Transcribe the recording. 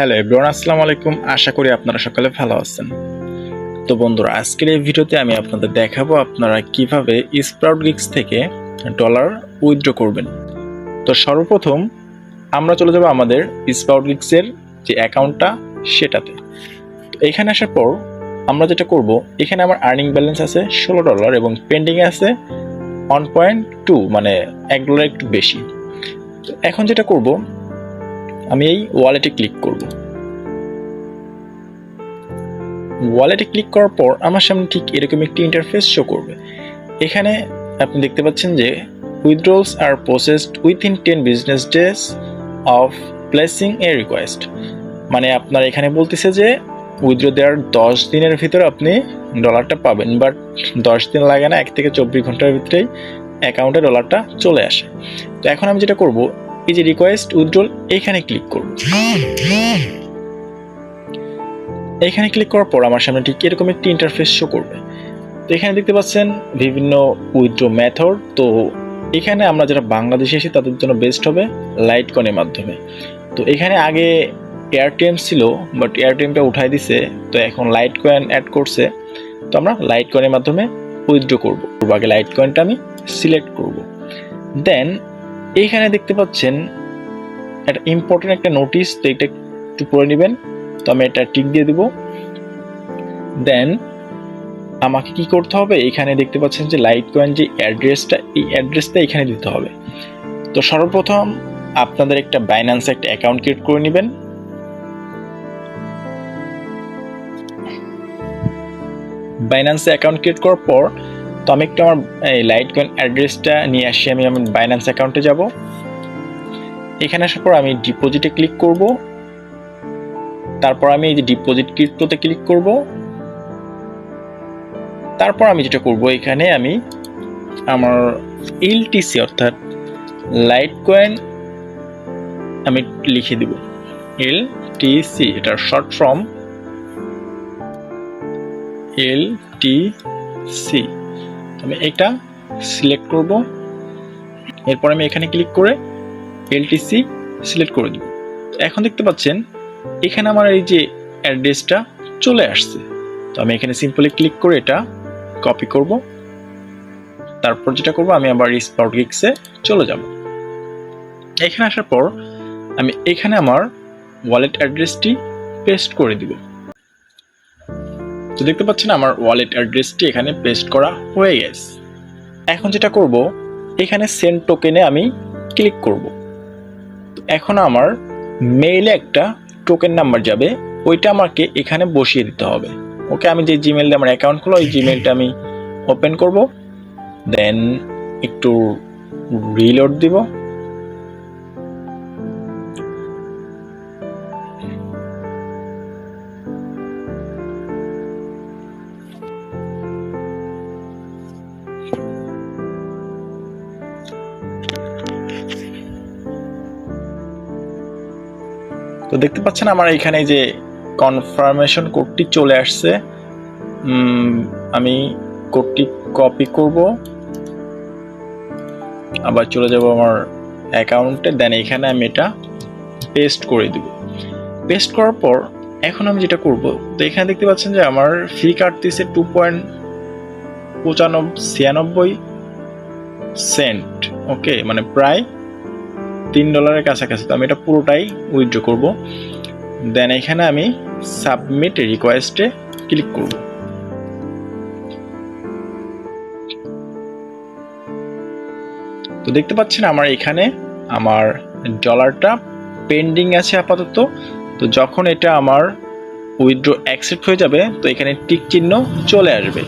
Hello everyone, আসসালামু আলাইকুম। আশা করি আপনারা সকলে ভালো আছেন। তো বন্ধুরা, আজকের এই ভিডিওতে আমি আপনাদের দেখাবো আপনারা কিভাবে sproutgigs থেকে ডলার উইথড্র করবেন। তো সর্বপ্রথম আমরা চলে যাব আমাদের sproutgigs এর যে অ্যাকাউন্টটা সেটাতে। তো এখানে আসার পর আমরা যেটা করব, এখানে আমার আর্নিং ব্যালেন্স আছে $16 এবং পেন্ডিং আছে 1.2, মানে $1 একটু বেশি। তো এখন যেটা করব, আমি এই ওয়ালেটে ক্লিক করব। ওয়ালেটে ক্লিক করার পর আমার সামনে ঠিক এরকম একটি ইন্টারফেস শো করবে। এখানে আপনি দেখতে পাচ্ছেন যে withdrawals are processed within 10 business days of placing a request, মানে আপনার এখানে বলতেছে যে উইথড্র দেওয়ার 10 দিনের ভিতরে আপনি ডলারটা পাবেন, বাট 10 দিন লাগে না, 1 থেকে 24 ঘন্টার ভিতরেই অ্যাকাউন্টে ডলারটা চলে আসে। তো এখন আমি যেটা করব, এই যে রিকোয়েস্ট উইথড্রল এখানে ক্লিক করব। এখানে ক্লিক করার পর আমার সামনে ঠিক এরকম একটি ইন্টারফেস শো করবে। তো এখানে দেখতে পাচ্ছেন বিভিন্ন উইথড্র মেথড। তো এখানে আমরা যারা বাংলাদেশে এসে তাদের জন্য বেস্ট হবে লাইটকয়েনের মাধ্যমে। তো এখানে আগে এয়ারটেম ছিল, বাট এয়ারটেমটা উঠাই দিছে, তো এখন লাইটকয়েন অ্যাড করছে। তো আমরা লাইটকয়েনের মাধ্যমে উইথড্র করব। আগে লাইটকয়েনটা আমি সিলেক্ট করব। দেন এইখানে দেখতে পাচ্ছেন একটা ইম্পর্টেন্ট একটা নোটিশ, তো এটা একটু পড়ে নেবেন। তো আমি এটা টিক দিয়ে দিব। দেন আমাকে কি করতে হবে, এখানে দেখতে পাচ্ছেন যে লাইটকয়েন যে অ্যাড্রেসটা, এই অ্যাড্রেসটা এখানে দিতে হবে। তো সর্বপ্রথম আপনাদের একটা বাইন্যান্সে একটা অ্যাকাউন্ট ক্রিয়েট করে নেবেন। বাইন্যান্সে অ্যাকাউন্ট ক্রিয়েট করার পর তো আমি একটু আমার এই লাইটকয়েন অ্যাড্রেসটা নিয়ে আসি। আমি আমার বাইন্যান্স অ্যাকাউন্টে যাব। এখানে আসার পর আমি ডিপোজিটে ক্লিক করব। তারপর আমি এই যে ডিপোজিট ক্রিপ্টোতে ক্লিক করব। তারপর আমি যেটা করব, এখানে আমি আমার এলটিসি অর্থাৎ লাইটকয়েন আমি লিখে দিব। এলটিসি, এটার শর্ট ফর্ম এলটিসি। আমি এটা সিলেক্ট করব। এরপর আমি এখানে ক্লিক করে এলটিসি সিলেক্ট করে দেব। এখন দেখতে পাচ্ছেন এখানে আমার এই যে অ্যাড্রেসটা চলে আসছে। তো আমি এখানে সিম্পলি ক্লিক করে এটা কপি করব। তারপর যেটা করব, আমি আবার sproutgigs-এ চলে যাব। এখানে আসার পর আমি এখানে আমার ওয়ালেট অ্যাড্রেসটি পেস্ট করে দিব। তো দেখতে পাচ্ছেন আমার ওয়ালেট অ্যাড্রেসটি এখানে পেস্ট করা হয়ে গেছে। এখন যেটা করব, এখানে সেন্ড টোকেনে আমি ক্লিক করব। এখন আমার মেইলে একটা টোকেন নাম্বার যাবে, ওইটা আমাকে এখানে বসিয়ে দিতে হবে। ওকে, আমি যে জিমেইল দিয়ে আমার অ্যাকাউন্ট খোলা, ওই জিমেইলটা আমি ওপেন করব। দেন একটু রিলোড দিব। তো দেখতে পাচ্ছেন আমার এখানে যে কনফার্মেশন কোডটি চলে আসছে। আমি কোডটি কপি করব, আবার চলে যাব আমার অ্যাকাউন্টে। দেন এখানে আমি এটা পেস্ট করে দিব। পেস্ট করার পর এখন আমি যেটা করব, তো এখানে দেখতে পাচ্ছেন যে আমার ফি কাটতেছে 2.96 ওকে, মানে প্রায় $3 কাছাকাছি। তো আমি এটা পুরোটাই উইথড্র করব। দেন এখানে আমি সাবমিট রিকোয়েস্টে ক্লিক করব। তো দেখতে পাচ্ছেন আমার এখানে আমার ডলারটা পেন্ডিং আছে আপাতত। তো যখন এটা আমার উইথড্র অ্যাকসেপ্ট হয়ে যাবে, তো এখানে টিক চিহ্ন চলে আসবে।